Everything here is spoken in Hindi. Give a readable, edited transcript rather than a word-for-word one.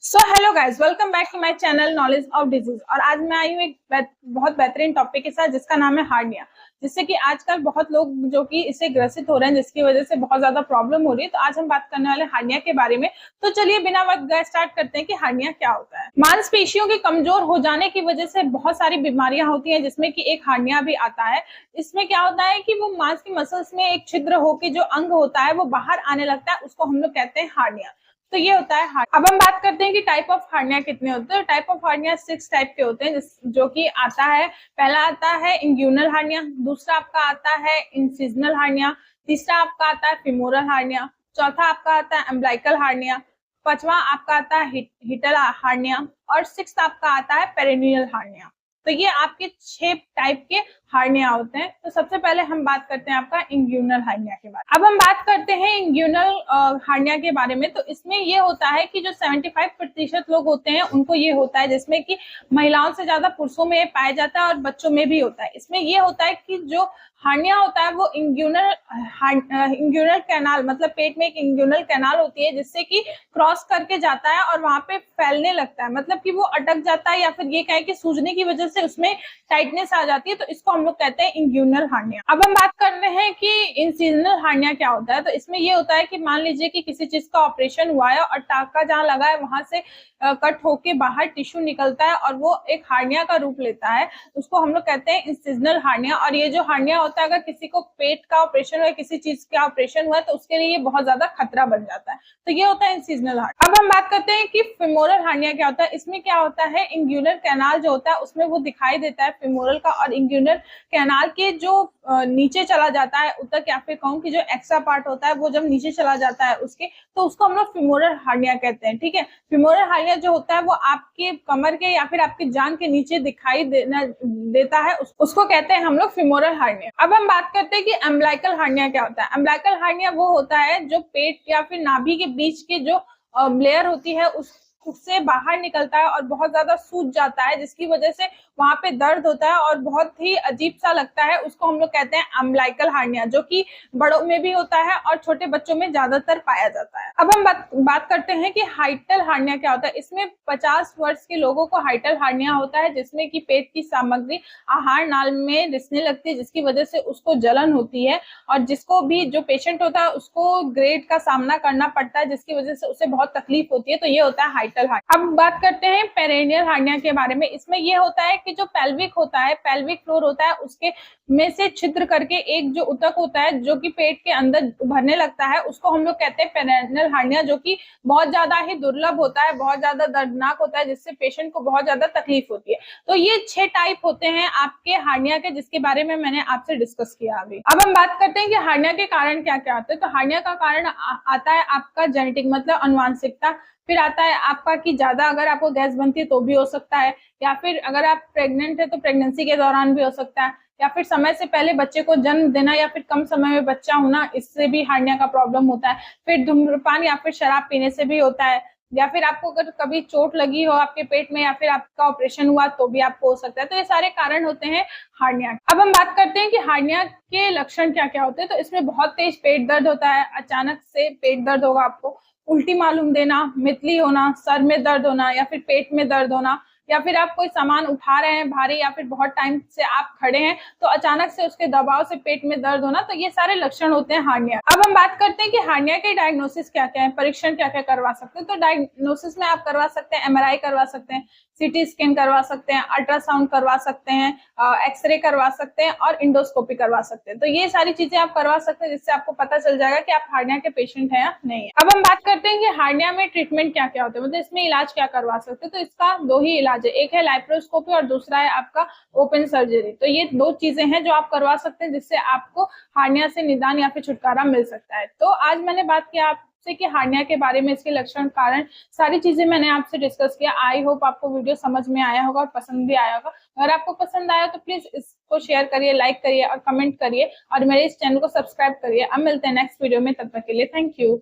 So hello guys, welcome back to my channel knowledge of disease. और आज मैं आई हूँ एक बहुत बेहतरीन टॉपिक के साथ जिसका नाम है हार्निया। जिससे कि आजकल बहुत लोग जो कि इससे ग्रसित हो रहे हैं, जिसकी वजह से बहुत ज्यादा प्रॉब्लम हो रही है। तो आज हम बात करने वाले हार्निया के बारे में। तो चलिए बिना वक्त गए स्टार्ट करते हैं कि हार्निया क्या होता है। मांसपेशियों के कमजोर हो जाने की वजह से बहुत सारी बीमारियां होती हैं, जिसमें कि एक हार्निया भी आता है। इसमें क्या होता है कि वो मांस की मसल्स में एक छिद्र होकर जो अंग होता है वो बाहर आने लगता है, उसको हम लोग कहते हैं हार्निया। तो ये होता है हार्निया। अब हम बात करते हैं कि टाइप ऑफ हार्निया कितने होते हैं। टाइप ऑफ हार्निया 6 टाइप के होते हैं, जो कि आता है। पहला आता है इंग्यूनल हार्निया, दूसरा आपका आता है इंसिजनल हार्निया, तीसरा आपका आता है फिमोरल हार्निया, चौथा आपका आता है अम्बिलिकल हार्निया, पांचवा आपका आता है हिटल हार्निया, और सिक्स आपका आता है पेरिनियल हार्निया। तो ये आपके 6 टाइप के हार्निया होते हैं। तो सबसे पहले हम बात करते हैं आपका इंग्यूनल हार्निया के बारे में। अब हम बात करते हैं इंग्यूनल हार्निया के बारे में। तो इसमें ये होता है कि जो 75% लोग होते हैं उनको ये होता है, जिसमें कि महिलाओं से ज्यादा पुरुषों में पाया जाता है और बच्चों में भी होता है। इसमें ये होता है कि जो हार्निया होता है वो इंग्यूनल कैनाल, मतलब पेट में एक इंग्यूनल कैनाल होती है, जिससे कि क्रॉस करके जाता है और वहां पे फैलने लगता है। मतलब कि वो अटक जाता है, या फिर ये कहे कि सूजने की वजह से उसमें टाइटनेस आ जाती है। तो इसको हम लोग कहते हैं इंग्यूनल हार्निया। अब हम बात कर रहे हैं कि इंसिजनल हार्निया क्या होता है। तो इसमें ये होता है कि मान लीजिए कि किसी चीज का ऑपरेशन हुआ है और टाका जहाँ लगा है वहां से कट होके बाहर टिश्यू निकलता है और वो एक हार्निया का रूप लेता है। उसको हम लोग कहते हैं इंसिजनल हार्निया। और ये जो हार्निया होता है, अगर किसी को पेट का ऑपरेशन हुआ है, किसी चीज का ऑपरेशन हुआ है, तो उसके लिए ये बहुत ज्यादा खतरा बन जाता है। तो ये होता है इंसिजनल हार्निया। अब हम बात करते हैं कि फिमोरल हार्निया क्या होता है। इसमें क्या होता है, इंग्यूनल कैनाल जो होता है उसमें वो दिखाई देता है फिमोरल का, और इंग्यूनल कैनाल के जो नीचे चला जाता है, ऊतक या फिर कहूं कि जो एक्स्ट्रा पार्ट होता है वो जब नीचे चला जाता है उसके, तो उसको हम लोग फिमोरल हार्निया कहते हैं। ठीक है, फिमोरल हार्निया जो होता है वो आपके कमर के या फिर आपकी जांघ के नीचे दिखाई देता है, उसको कहते हैं हम लोग फिमोरल हार्निया। अब हम बात करते हैं कि अम्बिलिकल हार्निया क्या होता है। अम्बिलिकल हार्निया वो होता है जो पेट या फिर नाभि के बीच के जो लेयर होती है उससे बाहर निकलता है और बहुत ज्यादा सूज जाता है, जिसकी वजह से वहां पे दर्द होता है और बहुत ही अजीब सा लगता है। उसको हम लोग कहते हैं अम्बिलिकल हार्निया, जो कि बड़ों में भी होता है और छोटे बच्चों में ज्यादातर पाया जाता है। अब हम बात करते हैं कि हाइटल हार्निया क्या होता है। इसमें 50 वर्ष के लोगों को हाइटल हार्निया होता है, जिसमें कि पेट की सामग्री आहार नाल में रिसने लगती है, जिसकी वजह से उसको जलन होती है, और जिसको भी जो पेशेंट होता है उसको ग्रेड का सामना करना पड़ता है, जिसकी वजह से उसे बहुत तकलीफ होती है। तो ये होता है हाइटल हार्निया। अब बात करते हैं पेरिनियल हार्निया के बारे में। इसमें ये होता है कि जो पेल्विक होता है, पेल्विक फ्लोर होता है, उसके में से छिद्र करके एक जो ऊतक होता है जो कि पेट के अंदर उभरने लगता है, उसको हम लोग कहते हैं पेरिनियल हार्निया, जो कि बहुत ज्यादा ही दुर्लभ होता है, बहुत ज्यादा दर्दनाक होता है, जिससे पेशेंट को बहुत ज्यादा तकलीफ होती है। तो ये 6 टाइप होते हैं आपके हार्निया के, जिसके बारे में मैंने आपसे डिस्कस किया अभी। अब हम बात करते हैं कि हार्निया के कारण क्या क्या आते हैं। तो हार्निया का कारण आता है आपका जेनेटिक, मतलब अनुवांशिकता। फिर आता है आपका कि ज्यादा अगर आपको गैस बनती है तो भी हो सकता है, या फिर अगर आप प्रेग्नेंट है तो प्रेगनेंसी के दौरान भी हो सकता है, या फिर समय से पहले बच्चे को जन्म देना, या फिर कम समय में बच्चा होना, इससे भी हार्निया का प्रॉब्लम होता है। फिर धूम्रपान या फिर शराब पीने से भी होता है, या फिर आपको अगर कभी चोट लगी हो आपके पेट में, या फिर आपका ऑपरेशन हुआ तो भी आपको हो सकता है। तो ये सारे कारण होते हैं हार्निया। अब हम बात करते हैं कि हार्निया के लक्षण क्या क्या होते हैं। तो इसमें बहुत तेज पेट दर्द होता है, अचानक से पेट दर्द होगा आपको, उल्टी मालूम देना, मितली होना, सर में दर्द होना, या फिर पेट में दर्द होना, या फिर आप कोई सामान उठा रहे हैं भारी, या फिर बहुत टाइम से आप खड़े हैं तो अचानक से उसके दबाव से पेट में दर्द होना। तो ये सारे लक्षण होते हैं हार्निया। अब हम बात करते हैं कि हार्निया के डायग्नोसिस क्या क्या है, परीक्षण क्या क्या करवा सकते हैं। तो डायग्नोसिस में आप करवा सकते हैं एमआरआई करवा सकते हैं, सीटी स्कैन करवा सकते हैं, अल्ट्रासाउंड करवा सकते हैं, एक्सरे करवा सकते हैं, और इंडोस्कोपी करवा सकते हैं। तो ये सारी चीजें आप करवा सकते हैं, जिससे आपको पता चल जाएगा कि आप हार्निया के पेशेंट हैं या नहीं है। अब हम बात करते हैं कि हार्निया में ट्रीटमेंट क्या क्या होता है, मतलब इसमें इलाज क्या करवा सकते हैं। तो इसका 2 ही इलाज है, एक है लाइप्रोस्कोपी और दूसरा है आपका ओपन सर्जरी। तो ये 2 चीजें हैं जो आप करवा सकते हैं, जिससे आपको हार्निया से निदान या फिर छुटकारा मिल सकता है। तो आज मैंने बात किया आपसे कि हार्निया के बारे में, इसके लक्षण, कारण, सारी चीजें मैंने आपसे डिस्कस किया। आई होप आपको वीडियो समझ में आया होगा और पसंद भी आया होगा। अगर आपको पसंद आया तो प्लीज इसको शेयर करिए, लाइक करिए और कमेंट करिए, और मेरे इस चैनल को सब्सक्राइब करिए। अब मिलते हैं नेक्स्ट वीडियो में, तब तक के लिए थैंक यू।